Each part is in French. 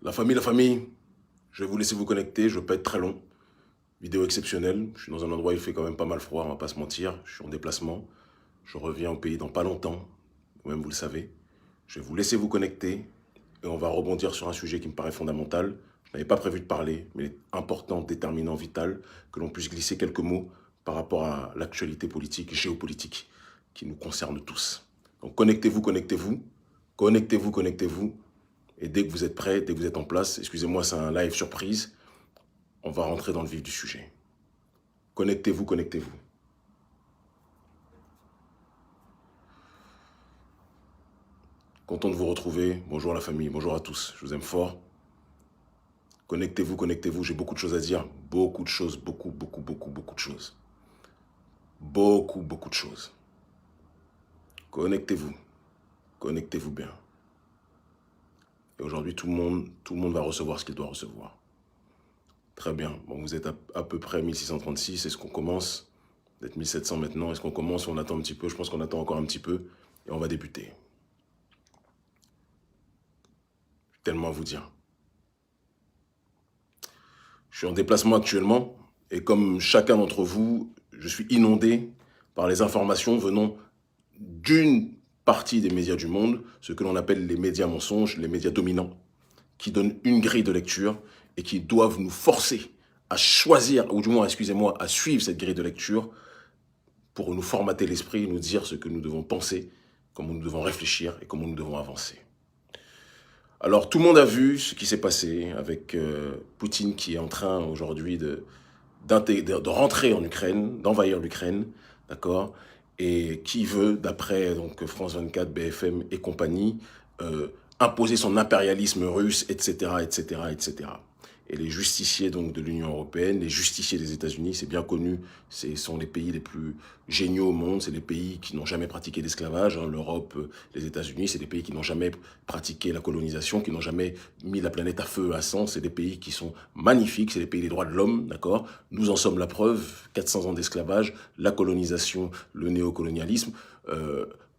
La famille, je vais vous laisser vous connecter, je ne veux pas être très long. Vidéo exceptionnelle, je suis dans un endroit où il fait quand même pas mal froid, on va pas se mentir. Je suis en déplacement, je reviens au pays dans pas longtemps, même vous le savez. Je vais vous laisser vous connecter et on va rebondir sur un sujet qui me paraît fondamental. Je n'avais pas prévu de parler, mais il est important, déterminant, vital, que l'on puisse glisser quelques mots par rapport à l'actualité politique, géopolitique, qui nous concerne tous. Donc connectez-vous, connectez-vous, connectez-vous, connectez-vous. Et dès que vous êtes prêts, dès que vous êtes en place, excusez-moi, c'est un live surprise, on va rentrer dans le vif du sujet. Connectez-vous, connectez-vous. Content de vous retrouver. Bonjour la famille, bonjour à tous. Je vous aime fort. Connectez-vous, connectez-vous. J'ai beaucoup de choses à dire. Beaucoup de choses, beaucoup de choses. Beaucoup de choses. Connectez-vous. Connectez-vous bien. Et aujourd'hui, tout le monde va recevoir ce qu'il doit recevoir. Très bien. Bon, vous êtes à peu près 1636. Est-ce qu'on commence? D'être 1700 maintenant. Est-ce qu'on commence ou on attend un petit peu? Je pense qu'on attend encore un petit peu. Et on va débuter. Tellement à vous dire. Je suis en déplacement actuellement. Et comme chacun d'entre vous, je suis inondé par les informations venant d'une partie des médias du monde, ce que l'on appelle les médias mensonges, les médias dominants, qui donnent une grille de lecture et qui doivent nous forcer à choisir, ou du moins, excusez-moi, à suivre cette grille de lecture pour nous formater l'esprit et nous dire ce que nous devons penser, comment nous devons réfléchir et comment nous devons avancer. Alors, tout le monde a vu ce qui s'est passé avec Poutine qui est en train aujourd'hui de rentrer en Ukraine, d'envahir l'Ukraine, d'accord, et qui veut, d'après donc France 24, BFM et compagnie, imposer son impérialisme russe, etc., etc., etc. Et les justiciers donc de l'Union européenne, les justiciers des États-Unis, c'est bien connu, ce sont les pays les plus géniaux au monde, c'est les pays qui n'ont jamais pratiqué l'esclavage, hein, l'Europe, les États-Unis, c'est des pays qui n'ont jamais pratiqué la colonisation, qui n'ont jamais mis la planète à feu, à sang, c'est des pays qui sont magnifiques, c'est les pays des droits de l'homme, d'accord? Nous en sommes la preuve, 400 ans d'esclavage, la colonisation, le néocolonialisme,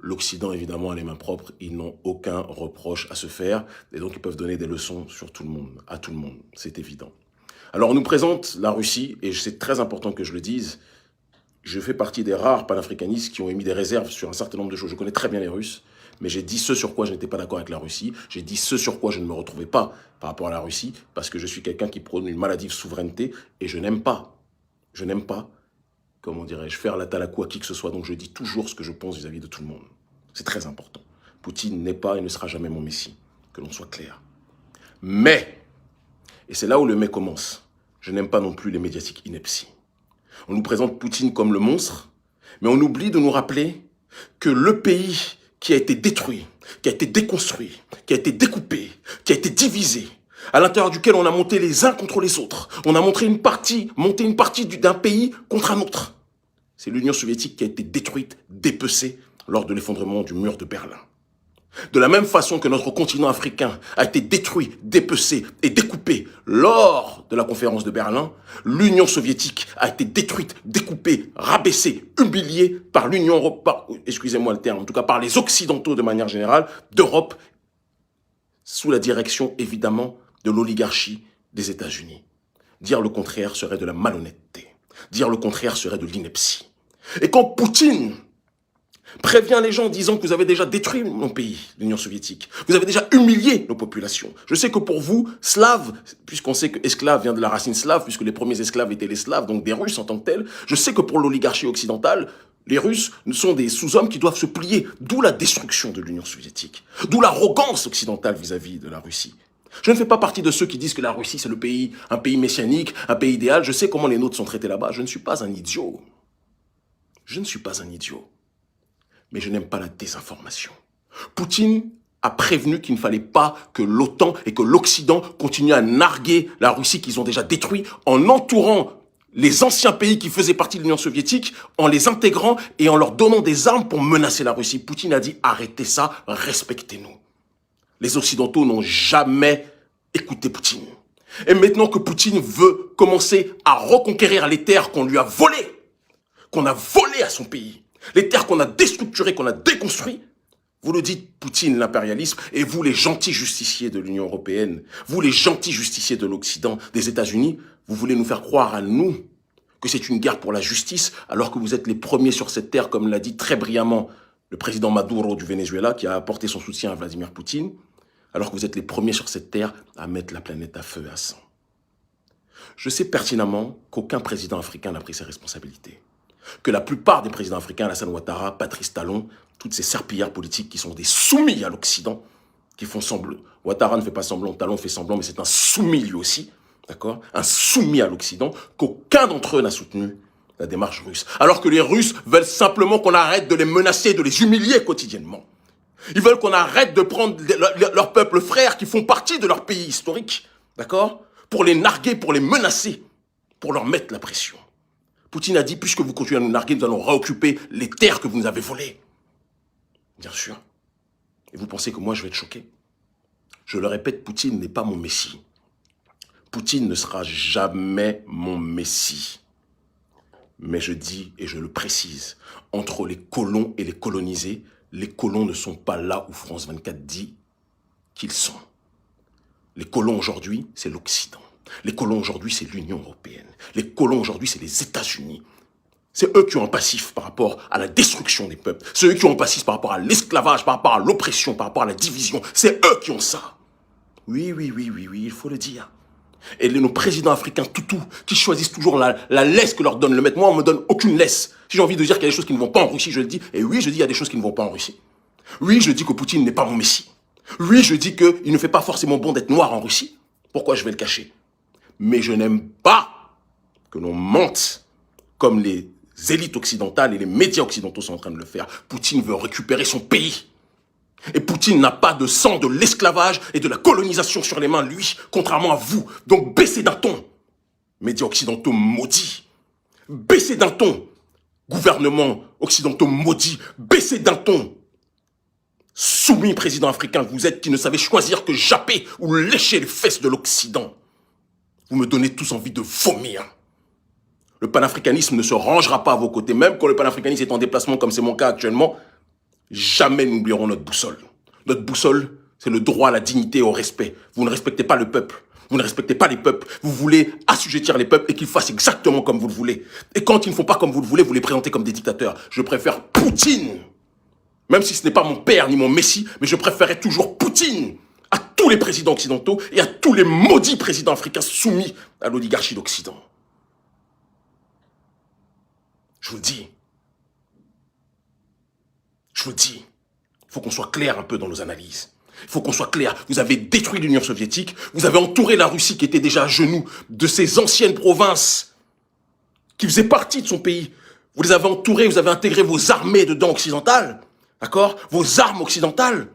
l'Occident, évidemment, a les mains propres, ils n'ont aucun reproche à se faire, et donc ils peuvent donner des leçons sur tout le monde, à tout le monde, c'est évident. Alors on nous présente la Russie, et c'est très important que je le dise, je fais partie des rares panafricanistes qui ont émis des réserves sur un certain nombre de choses. Je connais très bien les Russes, mais j'ai dit ce sur quoi je n'étais pas d'accord avec la Russie, j'ai dit ce sur quoi je ne me retrouvais pas par rapport à la Russie, parce que je suis quelqu'un qui prône une maladive souveraineté, et je n'aime pas, comment dirais-je, faire la talakou à qui que ce soit. Donc je dis toujours ce que je pense vis-à-vis de tout le monde. C'est très important. Poutine n'est pas et ne sera jamais mon messie, que l'on soit clair. Mais, et c'est là où le mais commence, je n'aime pas non plus les médiatiques inepties. On nous présente Poutine comme le monstre, mais on oublie de nous rappeler que le pays qui a été détruit, qui a été déconstruit, qui a été découpé, qui a été divisé, à l'intérieur duquel on a monté les uns contre les autres. On a monté une partie d'un pays contre un autre. C'est l'Union soviétique qui a été détruite, dépecée lors de l'effondrement du mur de Berlin. De la même façon que notre continent africain a été détruit, dépecé et découpé lors de la conférence de Berlin, l'Union soviétique a été détruite, découpée, rabaissée, humiliée par l'Union européenne, excusez-moi le terme, en tout cas par les Occidentaux de manière générale, d'Europe, sous la direction évidemment de l'oligarchie des États-Unis. Dire le contraire serait de la malhonnêteté. Dire le contraire serait de l'ineptie. Et quand Poutine prévient les gens en disant que vous avez déjà détruit mon pays, l'Union soviétique, vous avez déjà humilié nos populations. Je sais que pour vous, Slaves, puisqu'on sait que esclave vient de la racine slave, puisque les premiers esclaves étaient les Slaves, donc des Russes en tant que tels, je sais que pour l'oligarchie occidentale, les Russes sont des sous-hommes qui doivent se plier, d'où la destruction de l'Union soviétique, d'où l'arrogance occidentale vis-à-vis de la Russie. Je ne fais pas partie de ceux qui disent que la Russie, c'est un pays messianique, un pays idéal. Je sais comment les nôtres sont traités là-bas. Je ne suis pas un idiot. Je ne suis pas un idiot. Mais je n'aime pas la désinformation. Poutine a prévenu qu'il ne fallait pas que l'OTAN et que l'Occident continuent à narguer la Russie qu'ils ont déjà détruite en entourant les anciens pays qui faisaient partie de l'Union soviétique, en les intégrant et en leur donnant des armes pour menacer la Russie. Poutine a dit « Arrêtez ça, respectez-nous ». Les Occidentaux n'ont jamais écouté Poutine. Et maintenant que Poutine veut commencer à reconquérir les terres qu'on lui a volées, qu'on a volées à son pays, les terres qu'on a déstructurées, qu'on a déconstruites, Vous le dites, Poutine, l'impérialisme, et vous, les gentils justiciers de l'Union européenne, vous, les gentils justiciers de l'Occident, des États-Unis, vous voulez nous faire croire à nous que c'est une guerre pour la justice, alors que vous êtes les premiers sur cette terre, comme l'a dit très brillamment le président Maduro du Venezuela, qui a apporté son soutien à Vladimir Poutine, alors que vous êtes les premiers sur cette terre à mettre la planète à feu et à sang. Je sais pertinemment qu'aucun président africain n'a pris ses responsabilités. Que la plupart des présidents africains, Alassane Ouattara, Patrice Talon, toutes ces serpillères politiques qui sont des soumis à l'Occident, qui font semblant. Ouattara ne fait pas semblant, Talon fait semblant, mais c'est un soumis lui aussi, d'accord? Un soumis à l'Occident, qu'aucun d'entre eux n'a soutenu la démarche russe. Alors que les Russes veulent simplement qu'on arrête de les menacer, de les humilier quotidiennement. Ils veulent qu'on arrête de prendre leurs peuples frères qui font partie de leur pays historique, d'accord? Pour les narguer, pour les menacer, pour leur mettre la pression. Poutine a dit, puisque vous continuez à nous narguer, nous allons réoccuper les terres que vous nous avez volées. Bien sûr. Et vous pensez que moi, je vais être choqué? Je le répète, Poutine n'est pas mon messie. Poutine ne sera jamais mon messie. Mais je dis, et je le précise, entre les colons et les colonisés, les colons ne sont pas là où France 24 dit qu'ils sont. Les colons aujourd'hui, c'est l'Occident. Les colons aujourd'hui, c'est l'Union européenne. Les colons aujourd'hui, c'est les États-Unis. C'est eux qui ont un passif par rapport à la destruction des peuples. C'est eux qui ont un passif par rapport à l'esclavage, par rapport à l'oppression, par rapport à la division. C'est eux qui ont ça. Oui, il faut le dire. Et nos présidents africains toutous, qui choisissent toujours la laisse que leur donne le maître. Moi, on me donne aucune laisse. Si j'ai envie de dire qu'il y a des choses qui ne vont pas en Russie, je le dis. Et oui, je dis qu'il y a des choses qui ne vont pas en Russie. Oui, je dis que Poutine n'est pas mon messie. Oui, je dis qu'il ne fait pas forcément bon d'être noir en Russie. Pourquoi je vais le cacher? Mais je n'aime pas que l'on mente comme les élites occidentales et les médias occidentaux sont en train de le faire. Poutine veut récupérer son pays. Et Poutine n'a pas de sang de l'esclavage et de la colonisation sur les mains, lui, contrairement à vous. Donc baissez d'un ton, médias occidentaux maudits. Baissez d'un ton, gouvernements occidentaux maudits. Baissez d'un ton, soumis président africain que vous êtes, qui ne savez choisir que japper ou lécher les fesses de l'Occident. Vous me donnez tous envie de vomir. Le panafricanisme ne se rangera pas à vos côtés. Même quand le panafricanisme est en déplacement, comme c'est mon cas actuellement, jamais nous n'oublierons notre boussole. Notre boussole, c'est le droit à la dignité et au respect. Vous ne respectez pas le peuple. Vous ne respectez pas les peuples. Vous voulez assujettir les peuples et qu'ils fassent exactement comme vous le voulez. Et quand ils ne font pas comme vous le voulez, vous les présentez comme des dictateurs. Je préfère Poutine. Même si ce n'est pas mon père ni mon messie, mais je préférerais toujours Poutine à tous les présidents occidentaux et à tous les maudits présidents africains soumis à l'oligarchie d'Occident. Je vous le dis. Je vous le dis. Il faut qu'on soit clair un peu dans nos analyses. Il faut qu'on soit clair. Vous avez détruit l'Union soviétique. Vous avez entouré la Russie qui était déjà à genoux de ses anciennes provinces qui faisaient partie de son pays. Vous les avez entourés, vous avez intégré vos armées dedans occidentales. D'accord? Vos armes occidentales.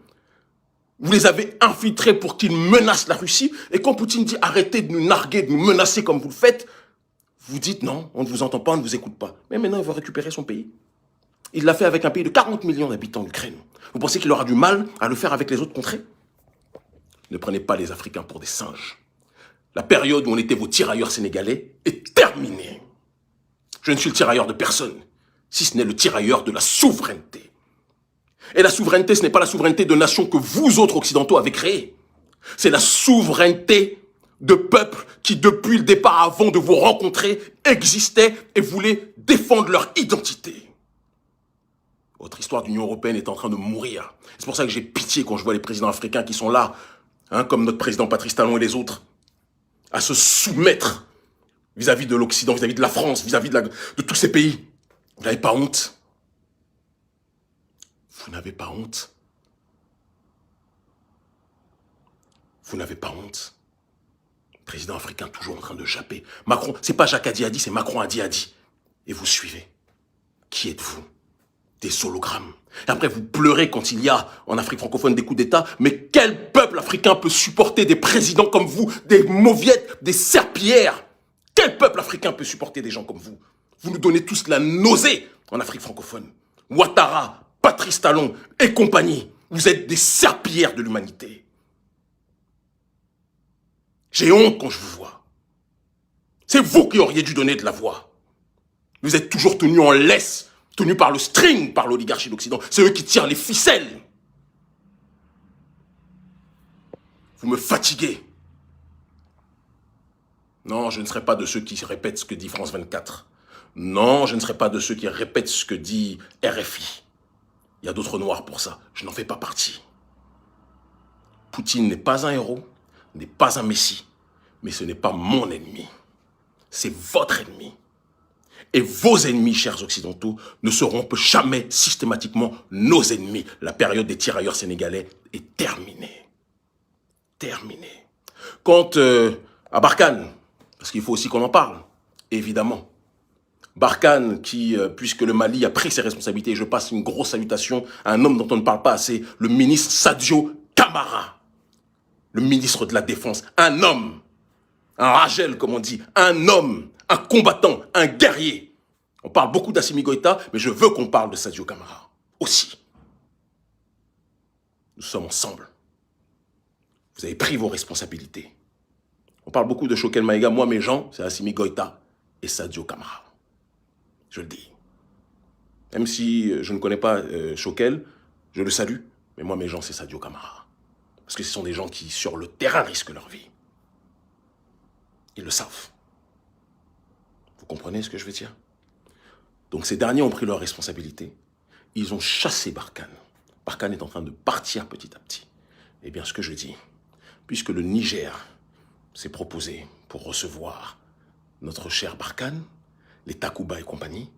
Vous les avez infiltrées pour qu'ils menacent la Russie. Et quand Poutine dit arrêtez de nous narguer, de nous menacer comme vous le faites, vous dites non, on ne vous entend pas, on ne vous écoute pas. Mais maintenant, il va récupérer son pays. Il l'a fait avec un pays de 40 millions d'habitants, l'Ukraine. Vous pensez qu'il aura du mal à le faire avec les autres contrées? Ne prenez pas les Africains pour des singes. La période où on était vos tirailleurs sénégalais est terminée. Je ne suis le tirailleur de personne, si ce n'est le tirailleur de la souveraineté. Et la souveraineté, ce n'est pas la souveraineté de nations que vous autres occidentaux avez créées. C'est la souveraineté de peuples qui, depuis le départ, avant de vous rencontrer, existaient et voulaient défendre leur identité. Votre histoire d'Union européenne est en train de mourir. C'est pour ça que j'ai pitié quand je vois les présidents africains qui sont là, comme notre président Patrice Talon et les autres, à se soumettre vis-à-vis de l'Occident, vis-à-vis de la France, vis-à-vis de tous ces pays. Vous n'avez pas honte? Vous n'avez pas honte? Vous n'avez pas honte? Président africain toujours en train de japper. Macron, c'est pas Jacques Hadi a dit, c'est Macron a dit. Et vous suivez. Qui êtes-vous? Des hologrammes. Et après, vous pleurez quand il y a, en Afrique francophone, des coups d'État. Mais quel peuple africain peut supporter des présidents comme vous, des mauviettes, des serpillères? Quel peuple africain peut supporter des gens comme vous? Vous nous donnez tous la nausée en Afrique francophone. Ouattara, Patrice Talon et compagnie. Vous êtes des serpillères de l'humanité. J'ai honte quand je vous vois. C'est vous qui auriez dû donner de la voix. Vous êtes toujours tenus en laisse, tenus par le string, par l'oligarchie d'Occident. C'est eux qui tirent les ficelles. Vous me fatiguez. Non, je ne serai pas de ceux qui répètent ce que dit France 24. Non, je ne serai pas de ceux qui répètent ce que dit RFI. Il y a d'autres noirs pour ça. Je n'en fais pas partie. Poutine n'est pas un héros, n'est pas un messie, mais ce n'est pas mon ennemi. C'est votre ennemi. Et vos ennemis, chers occidentaux, ne seront jamais systématiquement nos ennemis. La période des tirailleurs sénégalais est terminée. Terminée. Quant à Barkhane, parce qu'il faut aussi qu'on en parle, évidemment. Barkhane, qui, puisque le Mali a pris ses responsabilités, je passe une grosse salutation à un homme dont on ne parle pas assez, le ministre Sadio Camara, le ministre de la Défense, un homme, un Ragel, comme on dit, un homme, un combattant, un guerrier. On parle beaucoup d'Assimi Goïta, mais je veux qu'on parle de Sadio Camara aussi. Nous sommes ensemble. Vous avez pris vos responsabilités. On parle beaucoup de Choguel Maïga. Moi, mes gens, c'est Assimi Goïta et Sadio Camara. Je le dis. Même si je ne connais pas Choguel, je le salue. Mais moi, mes gens, c'est Sadio Camara. Parce que ce sont des gens qui, sur le terrain, risquent leur vie. Ils le savent. Vous comprenez ce que je veux dire? Donc ces derniers ont pris leurs responsabilités. Ils ont chassé Barkhane. Barkhane est en train de partir petit à petit. Eh bien, ce que je dis, puisque le Niger s'est proposé pour recevoir notre cher Barkhane, les Takuba et compagnie,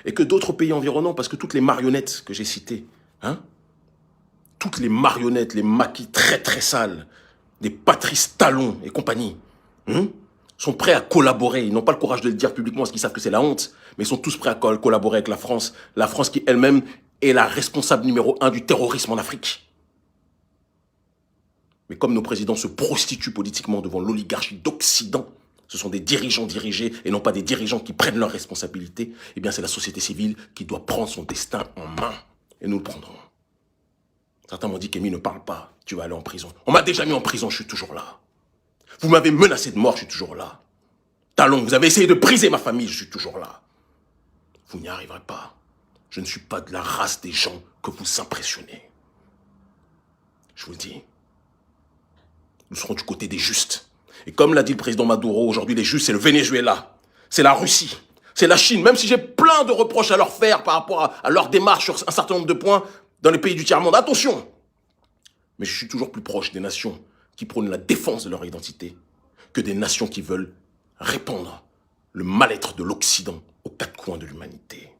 et que d'autres pays environnants, parce que toutes les marionnettes que j'ai citées, toutes les marionnettes, les maquis très très sales, des Patrice Talon et compagnie, sont prêts à collaborer. Ils n'ont pas le courage de le dire publiquement parce qu'ils savent que c'est la honte, mais ils sont tous prêts à collaborer avec la France. La France qui elle-même est la responsable numéro 1 du terrorisme en Afrique. Mais comme nos présidents se prostituent politiquement devant l'oligarchie d'Occident, ce sont des dirigeants dirigés et non pas des dirigeants qui prennent leurs responsabilités, eh bien c'est la société civile qui doit prendre son destin en main. Et nous le prendrons. Certains m'ont dit qu'Emile ne parle pas, tu vas aller en prison. On m'a déjà mis en prison, je suis toujours là. Vous m'avez menacé de mort, je suis toujours là. Talon, vous avez essayé de briser ma famille, je suis toujours là. Vous n'y arriverez pas. Je ne suis pas de la race des gens que vous impressionnez. Je vous le dis. Nous serons du côté des justes. Et comme l'a dit le président Maduro, aujourd'hui les justes, c'est le Venezuela, c'est la Russie, c'est la Chine. Même si j'ai plein de reproches à leur faire par rapport à leur démarche sur un certain nombre de points dans les pays du tiers-monde. Attention! Mais je suis toujours plus proche des nations qui prônent la défense de leur identité que des nations qui veulent répandre le mal-être de l'Occident aux quatre coins de l'humanité.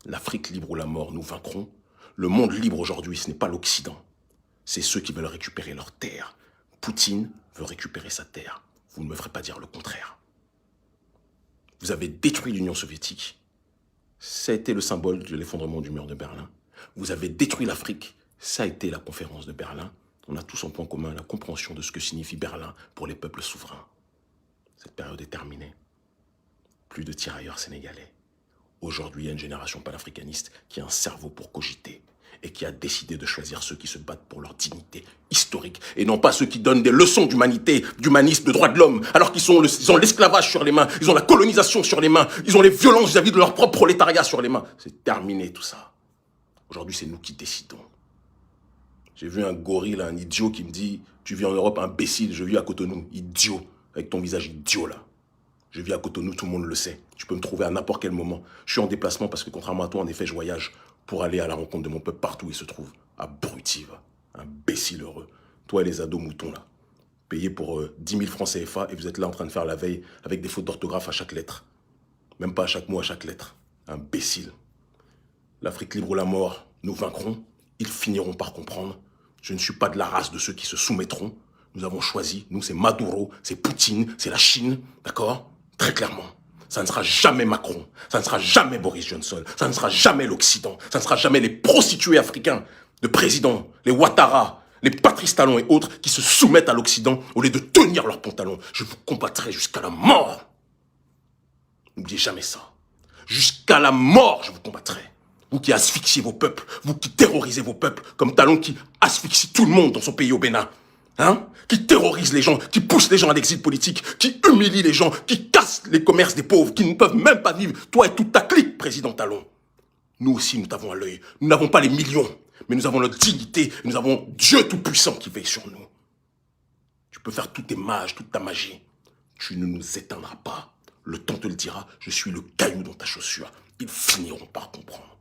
L'Afrique libre ou la mort, nous vaincrons. Le monde libre aujourd'hui, ce n'est pas l'Occident. C'est ceux qui veulent récupérer leur terre. Poutine veut récupérer sa terre. Vous ne me ferez pas dire le contraire. Vous avez détruit l'Union soviétique. Ça a été le symbole de l'effondrement du mur de Berlin. Vous avez détruit l'Afrique. Ça a été la conférence de Berlin. On a tous en point commun la compréhension de ce que signifie Berlin pour les peuples souverains. Cette période est terminée. Plus de tirailleurs sénégalais. Aujourd'hui, il y a une génération panafricaniste qui a un cerveau pour cogiter et qui a décidé de choisir ceux qui se battent pour leur dignité historique et non pas ceux qui donnent des leçons d'humanité, d'humanisme, de droits de l'homme, alors qu'ils ont l'esclavage sur les mains, ils ont la colonisation sur les mains, ils ont les violences vis-à-vis de leur propre prolétariat sur les mains. C'est terminé tout ça. Aujourd'hui, c'est nous qui décidons. J'ai vu un gorille, un idiot qui me dit « Tu vis en Europe, imbécile, je vis à Cotonou, idiot, avec ton visage idiot là. Je vis à Cotonou, tout le monde le sait. Tu peux me trouver à n'importe quel moment. Je suis en déplacement parce que contrairement à toi, en effet, je voyage pour aller à la rencontre de mon peuple partout où il se trouve. Abruti, va. Imbécile heureux. Toi et les ados moutons là. Payés pour 10 000 francs CFA et vous êtes là en train de faire la veille avec des fautes d'orthographe à chaque lettre. Même pas à chaque mot, à chaque lettre. Imbécile. L'Afrique libre ou la mort, nous vaincrons. Ils finiront par comprendre. Je ne suis pas de la race de ceux qui se soumettront. Nous avons choisi. Nous, c'est Maduro, c'est Poutine, c'est la Chine. D'accord? Très clairement. Ça ne sera jamais Macron. Ça ne sera jamais Boris Johnson. Ça ne sera jamais l'Occident. Ça ne sera jamais les prostituées africains de présidents, les Ouattara, les Patrice Talon et autres qui se soumettent à l'Occident au lieu de tenir leurs pantalons. Je vous combattrai jusqu'à la mort. N'oubliez jamais ça. Jusqu'à la mort, je vous combattrai. Vous qui asphyxiez vos peuples, vous qui terrorisez vos peuples, comme Talon qui asphyxie tout le monde dans son pays au Bénin. Qui terrorise les gens, qui pousse les gens à l'exil politique, qui humilie les gens, qui casse les commerces des pauvres, qui ne peuvent même pas vivre. Toi et toute ta clique, président Talon. Nous aussi, nous t'avons à l'œil. Nous n'avons pas les millions, Mais nous avons notre dignité, nous avons Dieu Tout-Puissant qui veille sur nous. Tu peux faire tous tes mages, toute ta magie. Tu ne nous éteindras pas. Le temps te le dira, je suis le caillou dans ta chaussure. Ils finiront par comprendre.